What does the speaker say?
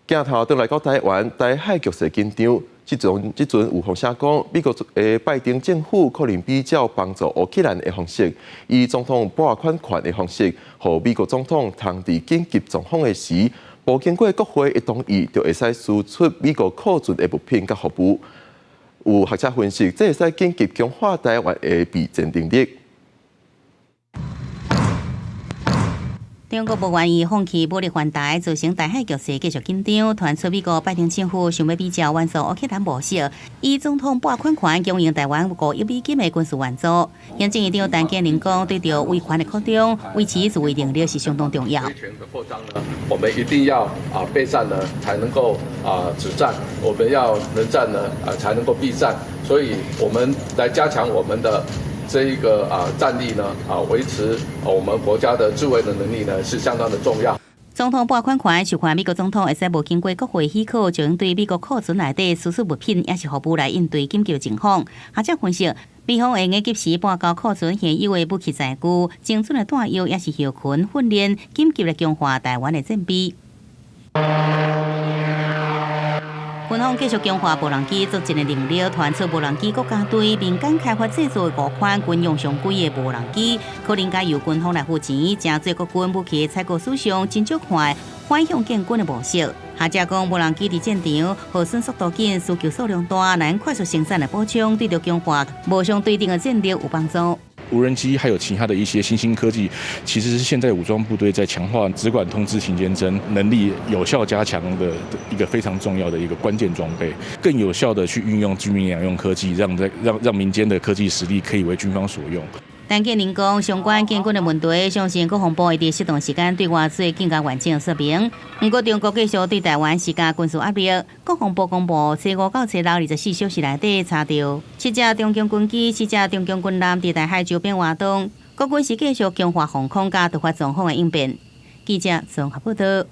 镜头倒来到台湾，台海局势紧张。即阵有风声讲，美国拜登政府可能比较帮助乌克兰的方式，以总统拨款权的方式，和美国总统通伫紧急状况的时，无经过国会的同意，就会使输出美国库存的物品甲服务。有学者分析，这会使紧急强化台湾的备战能力。中国不愿意放弃武力还台，造成台海局势继续紧张。传出美国拜登政府想要比较援助乌克兰模式，以总统拨款权供应台湾5亿美金的军事援助。行政院长陈建仁讲，对着威权的扩张，维持自卫能力是相当重要。威权的扩张呢，我们一定要备战呢，才能够止战；我们要能战呢，才能够避战。所以，我们来加强我们的。这一个战力呢维持我们国家的自卫的能力呢是相当的重要。总统拨款权是看美国总统会使无经过国会许可，就用对美国库存内底输出物品，也是服务来应对紧急情况。学者分析，美方会用及时搬交库存现有的武器载具，精准的弹药也是后勤训练，紧急来强化台湾的战备。军方继续强化无人机作战的能力，传出无人机国家队民间开发制作5款军用上贵的无人机，可能该由军方来付钱，正做国军武器采购史上真少看反向建军的模式。学者讲，无人机伫战场耗损速度紧，需求数量大，难快速生产来补充，对着强化无相对定的战力有帮助。无人机还有其他的一些新兴科技，其实是现在武装部队在强化直管通知情监侦能力有效加强的一个非常重要的一个关键装备，更有效的去运用军民两用科技，让民间的科技实力可以为军方所用。陈建仁讲，相关建军的问题，相信国防部会伫适当时间对外做更加完整的说明。不过，中国继续对台湾施加军事压力。国防部公布，初5到初624小时内底查到7架中共军机、4架中共军舰伫台海周边活动。国军是继续强化防空甲突发状况的应变。记者综合报道。